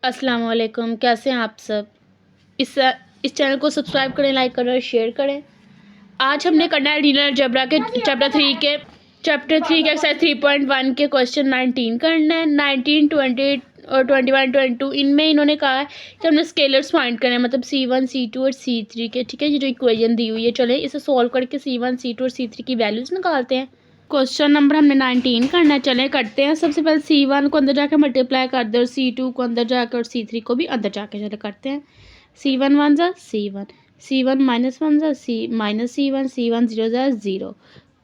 अस्सलाम वालेकुम, कैसे हैं आप सब। इस चैनल को सब्सक्राइब करें, लाइक करें और शेयर करें। आज हमने करना है लीनियर अलजेब्रा के चैप्टर थ्री के एक्सरसाइज 3.1 के क्वेश्चन 19 करना है। 19, 20 और 21, 22 इनमें इन्होंने कहा है कि हमने स्केलर्स फाइंड करने हैं, मतलब C1, C2 और C3 के। ठीक है, ये जो इक्वेशन दी हुई है, चले इसे सॉल्व करके C1, C2 और C3 की वैल्यूज़ निकालते हैं। क्वेश्चन नंबर हमने 19 करना है, चले करते हैं। सबसे पहले C1 को अंदर जाके मल्टीप्लाई कर दे और C2 को अंदर जाकर और C3 को भी अंदर जाके चले करते हैं। C1 1 जा C1, C1 माइनस 1 जा माइनस C1, C1 0 जा 0,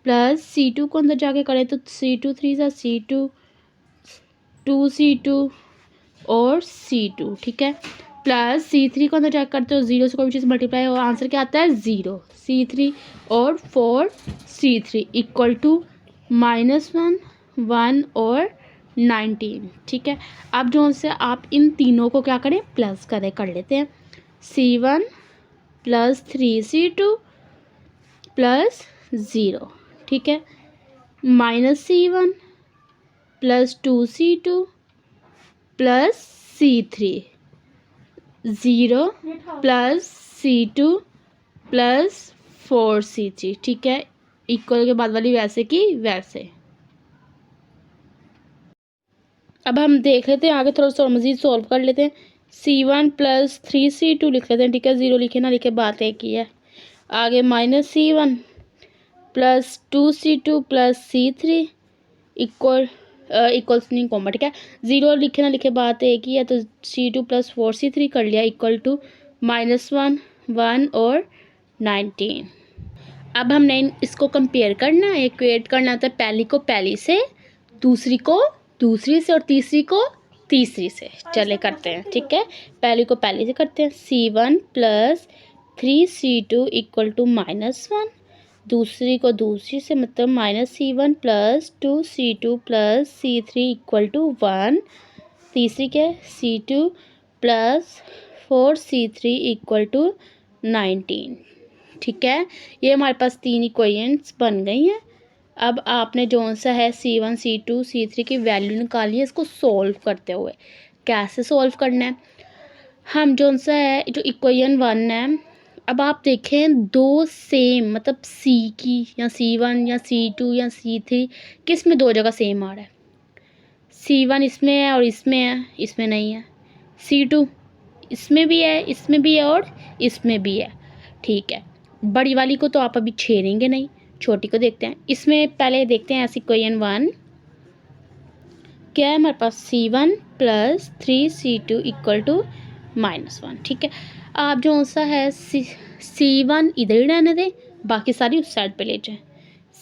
प्लस C2 को अंदर जाके करें तो C2 3 जा C2, 2C2 और C2। ठीक है, प्लस C3 को अंदर जाकर करते हो 0 से कोई भी चीज़ मल्टीप्लाई हो, आंसर क्या आता है 0। C3 और 4C3 इक्वल टू -1, 1 और 19। ठीक है, अब जो से आप इन तीनों को क्या करें, प्लस करें कर लेते हैं। C1 plus 3C2 plus 0। ठीक है, minus C1 plus 2C2 plus C3, 0 plus C2 plus 4C3। ठीक है, इक्वल के बाद वाली वैसे की वैसे। अब हम देख लेते हैं आगे, थोड़ा सा मज़ीद सॉल्व कर लेते हैं। C1 प्लस 3C2 लिख लेते हैं। ठीक है, 0 लिखे ना लिखे बात एक ही है। आगे minus C1 plus 2C2 plus C3 equals नहीं कॉमा। ठीक है, 0 लिखे ना लिखे बात एक ही है, तो C2 प्लस 4C3 कर लिया इक्वल टू -1, 1 और 19। अब हमने इसको कंपेयर करना है, इक्वेट करना होता है पहली को पहली से, दूसरी को दूसरी से और तीसरी को तीसरी से। चले करते हैं। ठीक है, पहली को पहली से करते हैं। C1 plus 3C2 equal to -1, दूसरी को दूसरी से मतलब -C1 plus 2C2 plus C3 equal to 1, तीसरी के C2 plus 4C3 equal to 19। ठीक है, ये हमारे पास तीन इक्वेशंस बन गई हैं। अब आपने जो सा है C1, C2, C3 की वैल्यू निकाली है, इसको सॉल्व करते हुए। कैसे सॉल्व करना है, हम जो सा है जो इक्वेशन 1 है, अब आप देखें दो सेम मतलब C की या C1 या C2 या C3 किस में दो जगह सेम आ रहा है। C1 इसमें है और इसमें है, इसमें नहीं है। C2 इसमें भी है, इसमें भी है और इसमें भी है। ठीक है, बड़ी वाली को तो आप अभी छेड़ेंगे नहीं, छोटी को देखते हैं। इसमें पहले देखते हैं ऐसी इक्वेशन 1 क्या है हमारे पास, C1 plus 3C2 equal to -1। ठीक है, आप जो सा है C1 इधर ही रहने दें, बाकी सारी उस साइड पे ले जाएं।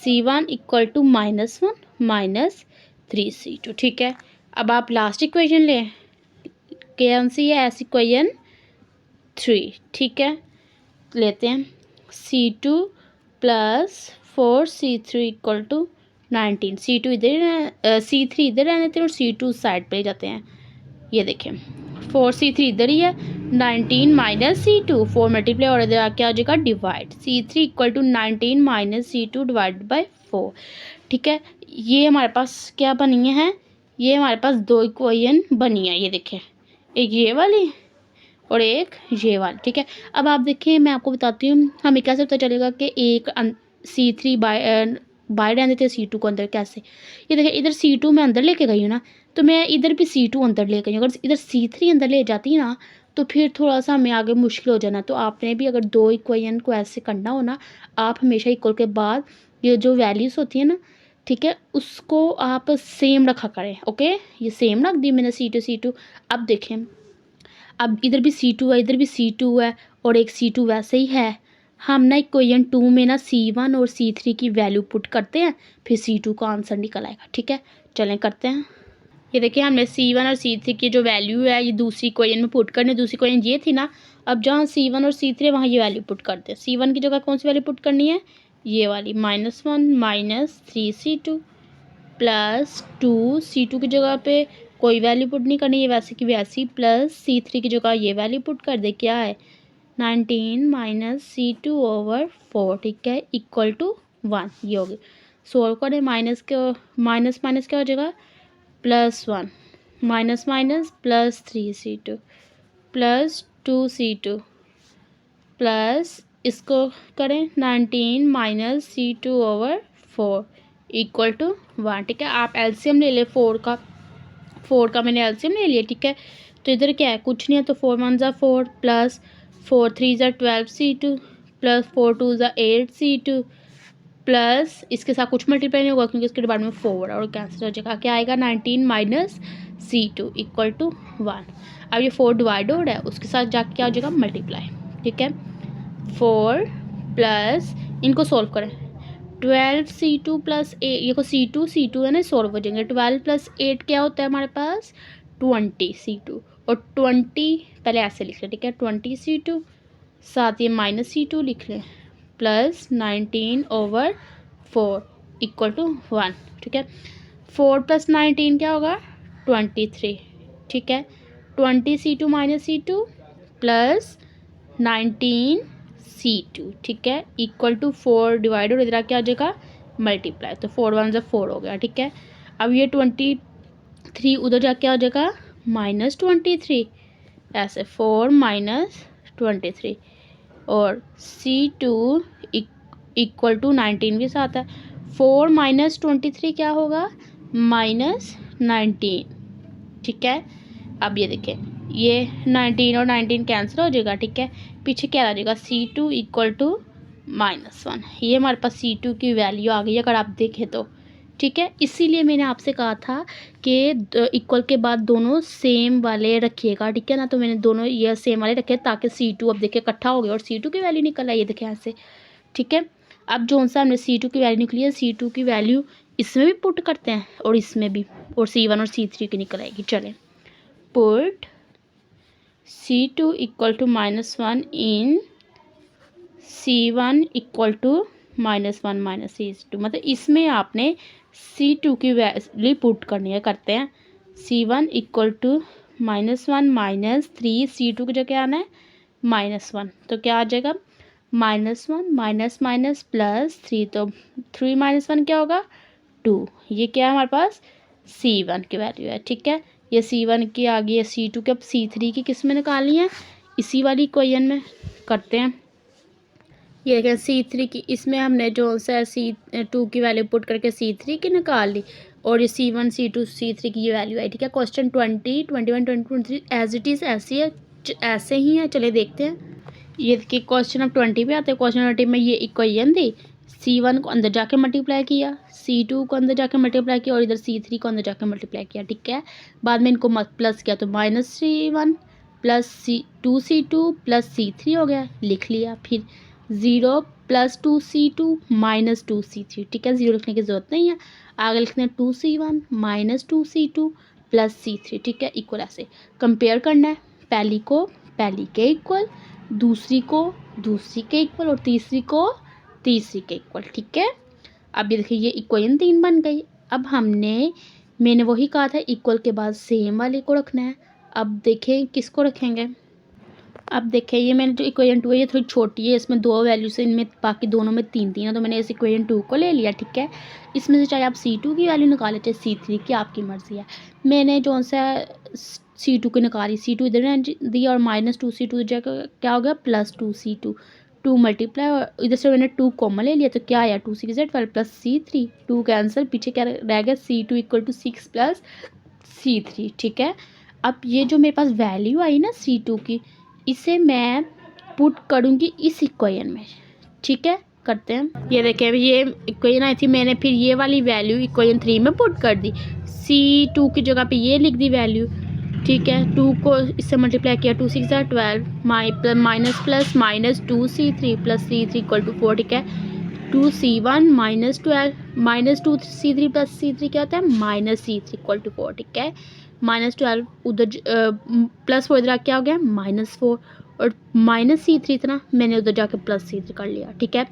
C1 equal to -1 minus 3C2। ठीक है, अब आप लास्ट इक्वेशन लें, कौन सी है ऐसी इक्वेशन 3। ठीक है, लेते हैं। C2 plus 4C3 equal to 19। C2 इधर C3 इधर रहने थे और C2 साइड पे जाते हैं। ये देखें 4C3 इधर ही है, 19 माइनस C2, 4 मल्टीप्लाई और इधर आके आ जाएगा divide. C3 equal to 19 minus C2 divide by 4। ठीक है, ये हमारे पास क्या बनी है, ये हमारे पास दो इक्वेशन बनी है। ये देखें, एक ये वाली और एक ये वाली। ठीक है, अब आप देखिए मैं आपको बताती हूँ हमें कैसे पता चलेगा कि एक C3 बाहर रहने थे C2 को अंदर कैसे। ये देखिए इधर C2 मैं अंदर लेके गई हूँ ना, तो मैं इधर भी C2 अंदर ले गई हूँ। अगर इधर C3 अंदर ले जाती ना तो फिर थोड़ा सा हमें आगे मुश्किल हो जाना। तो आपने भी अगर दो इक्वेशन को ऐसे करना हो ना, आप हमेशा इक्वल के बाद ये जो वैल्यूज़ होती है ना, ठीक है, उसको आप सेम रखा करें। ओके, ये सेम रख दी मैंने C2। अब देखें, अब इधर भी C2 है, इधर भी C2 है और एक C2 वैसे ही है। हम ना इक्वेशन 2 में ना C1 और C3 की वैल्यू पुट करते हैं, फिर C2 का आंसर निकल आएगा। ठीक है, चलें करते हैं। ये देखिए हमने C1 और C3 की जो वैल्यू है ये दूसरी इक्वेशन में पुट करनी है। दूसरी इक्वेशन ये थी ना, अब जहाँ C1 और C3 है वहाँ ये वैल्यू पुट करते हैं। C1 की जगह कौन सी वैल्यू पुट करनी है, ये वाली -1 माइनस 3C2 प्लस 2C2 की जगह पे कोई वैल्यू पुट नहीं करनी है, वैसे की वैसी, प्लस C3 की जगह ये वैल्यू पुट कर दे, क्या है 19 माइनस C2 ओवर 4। ठीक है, इक्वल टू 1। ये हो गया, सोल्व करें, माइनस माइनस क्या हो जाएगा +1, minus minus plus 3C2 plus 2C2 plus इसको करें 19 माइनस C2/4 इक्वल टू 1। ठीक है, आप एलसीएम ले ले 4 का मैंने एलसीएम ले लिया। ठीक है, तो इधर क्या है, कुछ नहीं है, तो 4 1 ज़ा 4 प्लस 4 3 ज़ा 12C2 प्लस 4 2 ज़ा 8C2 प्लस इसके साथ कुछ मल्टीप्लाई नहीं होगा क्योंकि इसके डिपार्ट में 4 और कैंसिल हो जाएगा। क्या आएगा 19 माइनस C2 इक्वल टू 1। अब ये 4 डिवाइड हो रहा है, उसके साथ जाके क्या हो जाएगा मल्टीप्लाई। ठीक है, 4 प्लस इनको सोल्व करें 12C2 प्लस 8, ये को C2 है ना, सोल्व हो जाएंगे। 12 प्लस 8 क्या होता है हमारे पास 20C2 और 20 पहले ऐसे लिख लें। ठीक है, 20C2 साथ ये माइनस C2 लिख लें प्लस 19/4 इक्वल टू 1। ठीक है, 4 प्लस 19 क्या होगा 23। ठीक है, 20C2 minus C2 plus 19C2। ठीक है, इक्वल टू 4 डिवाइड और इधर क्या आ जाएगा मल्टीप्लाई, तो 4 1 ज़ा 4 हो गया। ठीक है, अब ये 23 उधर जाके आ जाएगा माइनस 23, ऐसे 4 माइनस 23 और C2 इक्वल टू 19 भी साथ है। 4 माइनस 23 क्या होगा माइनस 19। ठीक है, अब ये देखें ये 19 और 19 कैंसिल हो जाएगा। ठीक है, पीछे क्या आ जाएगा C2 इक्वल टू -1। ये हमारे पास C2 की वैल्यू आ गई अगर आप देखें तो। ठीक है, इसीलिए मैंने आपसे कहा था कि इक्वल के बाद दोनों सेम वाले रखिएगा। ठीक है ना, तो मैंने दोनों ये सेम वाले रखे ताकि C2 अब देखिए इकट्ठा हो गया और C2 की वैल्यू निकल आई, ये देखें ऐसे। ठीक है, अब जो सा हमने C2 की वैल्यू निकली है, C2 की वैल्यू इसमें भी पुट करते हैं और इसमें भी, और C1 और C3 की निकल आएगी। चलें, put C2 equal to -1 in C1 equal to -1 minus C2, मतलब इसमें आपने C2 की वैल्यू पुट करनी है। करते हैं C1 equal to -1 minus 3, C2 की जगह आना है -1, तो क्या आ जाएगा -1 माइनस माइनस प्लस 3, तो 3 - 1 क्या होगा 2। ये क्या है हमारे पास C1 की वैल्यू है। ठीक है, ये C1 की आ गई है। C2 की अब C3 की किस में निकालनी है, इसी वाली इक्वेशन में करते हैं। ये देखें C3 की, इसमें हमने जो सा C2 की वैल्यू पुट करके C3 की निकाल ली और ये C1 C2 C3 की ये वैल्यू आई। ठीक है, क्वेश्चन 20 21 22 23 एज इट इज़ ऐसी है, ऐसे ही है। चले देखते हैं। ये देखिए क्वेश्चन अब 20 पे आते हैं। क्वेश्चन 20 में ये इक्वेशन दी, C1 को अंदर जाके मल्टीप्लाई किया, C2 को अंदर जाके मल्टीप्लाई किया और इधर C3 को अंदर जाके मल्टीप्लाई किया। ठीक है, बाद में इनको प्लस किया तो -C1 plus C2 plus C3 हो गया, लिख लिया। फिर 0 प्लस 2C2 माइनस 2C3। ठीक है, 0 लिखने की ज़रूरत नहीं है, आगे लिखते हैं 2C1 minus 2C2 plus C3। ठीक है, इक्वल ऐसे कंपेयर करना है, पहली को पहली के इक्वल, दूसरी को दूसरी के इक्वल और तीसरी को तीसरी के इक्वल। ठीक है, अब ये देखिए ये इक्वेशन 3 बन गई। अब मैंने वही कहा था इक्वल के बाद सेम वाले को रखना है। अब देखें किसको रखेंगे। अब देखें ये मैंने जो इक्वेशन 2 है ये थोड़ी छोटी है, इसमें 2 वैल्यूज है, इनमें बाकी दोनों में 3 है, तो मैंने इस इक्वेशन 2 को ले लिया। ठीक है, इसमें से चाहे आप C2 की वैल्यू निकालें चाहे C3 की, आपकी मर्ज़ी है। मैंने जो सा C2 की निकाली, C2 इधर दी और -2C2 जगह क्या हो गया +2C2, 2 मल्टीप्लाई और इधर से मैंने 2 कॉमन ले लिया तो क्या आया 2 6 12 प्लस C3, 2 कैंसिल, पीछे क्या रह गया C2 equal to 6 plus C3। ठीक है, अब ये जो मेरे पास वैल्यू आई ना C2 की, इसे मैं पुट करूँगी इस इक्वेशन में। ठीक है, करते हैं। ये देखें ये इक्वेशन आई थी, मैंने फिर ये वाली वैल्यू इक्वेशन 3 में पुट कर दी, C2 की जगह पे ये लिख दी वैल्यू। ठीक है, 2 को इससे मल्टीप्लाई किया, 2 6 12 minus plus -2C3 plus C3 equal to 4। ठीक है, 2C1 -12 -2C3 प्लस C3 क्या होता है -C3 इक्वल टू 4। ठीक है, -12 उधर प्लस 4 इधर क्या हो गया -4 और -C3 इतना मैंने उधर जाके +C3 कर लिया। ठीक है,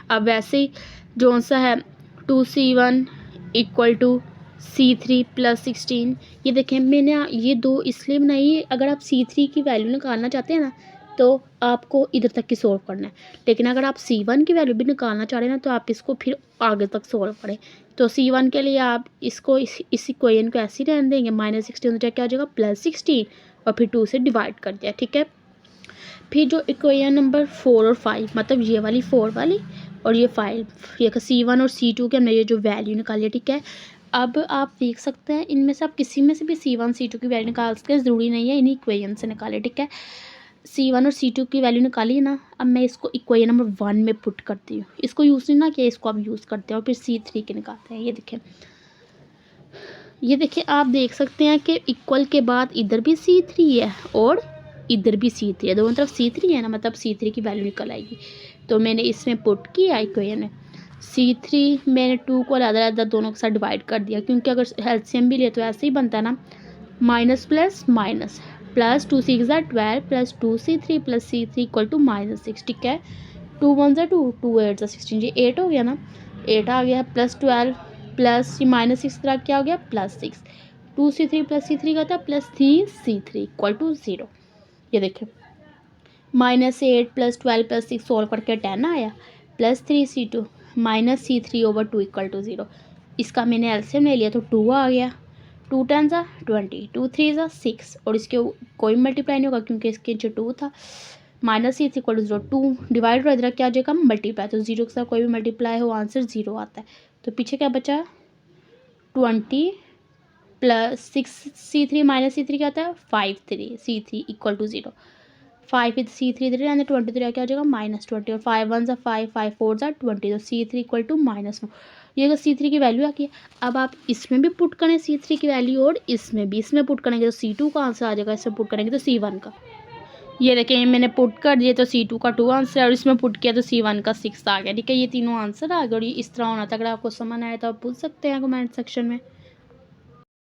अब वैसे ही जो सा है 2C1 equal to C3 plus 16, ये देखें मैंने ये 2 इसलिए बनाई, अगर आप C3 की वैल्यू निकालना चाहते हैं ना तो आपको इधर तक की सोल्व करना है, लेकिन अगर आप C1 की वैल्यू भी निकालना चाह रहे हैं ना तो आप इसको फिर आगे तक सोल्व करें। तो C1 के लिए आप इसको इस इक्वेशन को ऐसे ही रहने देंगे, -16 तो क्या हो जाएगा +16 और फिर 2 से डिवाइड कर दिया, ठीक है। फिर जो इक्वेशन नंबर 4 और 5, मतलब ये वाली 4 वाली और ये 5, ये C1 और C2 के हमने ये जो वैल्यू निकाली है, ठीक है। अब आप देख सकते हैं इनमें से आप किसी में से भी C1 C2 की वैल्यू निकाल सकते हैं, ज़रूरी नहीं है इन्हीं इक्वेशन से निकाले, ठीक है। C1 और C2 की वैल्यू निकाली है ना, अब मैं इसको इक्वेशन नंबर 1 में पुट करती हूँ। इसको यूज़ नहीं ना किया, इसको आप यूज़ करते हैं और फिर C3 के निकालते हैं। ये देखें आप देख सकते हैं कि इक्वल के बाद इधर भी C3 है और इधर भी C3 है, दोनों तरफ C3 है ना, मतलब C3 की वैल्यू निकल आएगी। तो मैंने इसमें पुट किया इक्वेशन में C3, मैंने 2 को अलग दोनों के साथ डिवाइड कर दिया, क्योंकि अगर एलसीएम भी ले तो ऐसे ही बनता है ना, minus plus minus, plus 2 6 12 plus 2C3 plus C3 equal to -6, ठीक है। 2 1 2, 2 8 16, ये 8 हो गया ना, 8 आ गया, प्लस 12 प्लस ये -6 तरह क्या हो गया +6, 2C3 प्लस C3 का था +3C3 इक्वल टू 0। ये देखिए -8 प्लस 12 प्लस 6 सॉल्व करके 10 आया, +3C2 -C3/2 इक्वल टू 0। इसका मैंने एलसीएम ले लिया तो 2 आ गया, 2 10 20, 2 3 6 और इसके कोई मल्टीप्लाई नहीं होगा क्योंकि इसके जो 2 था, -6 इक्वल टू 0, 2 डिवाइड और इधर क्या आ जाएगा मल्टीप्लाई, तो 0 के साथ कोई भी मल्टीप्लाई हो आंसर 0 आता है। तो पीछे क्या बचा 20 प्लस 6C3 -C3 क्या आता है 5 3C3 इक्वल टू 0, 5 C3 इधर यानी 23 क्या हो जाएगा -20 और 5 1 5 5 4 20, तो C3 इक्वल टू -1। ये अगर C3 की वैल्यू आ गई। अब आप इसमें भी पुट करें C3 की वैल्यू और इसमें भी, इसमें पुट करेंगे तो C2 का आंसर आ जाएगा, इसमें पुट करेंगे तो C1 का। ये देखें मैंने पुट कर दिए तो C2 का 2 आंसर है और इसमें पुट किया तो C1 का 6 आ गया, ठीक है। ये तीनों आंसर आ गए और ये इस तरह होना था। अगर आपको समझ आया तो आप पूछ सकते हैं कमेंट सेक्शन में।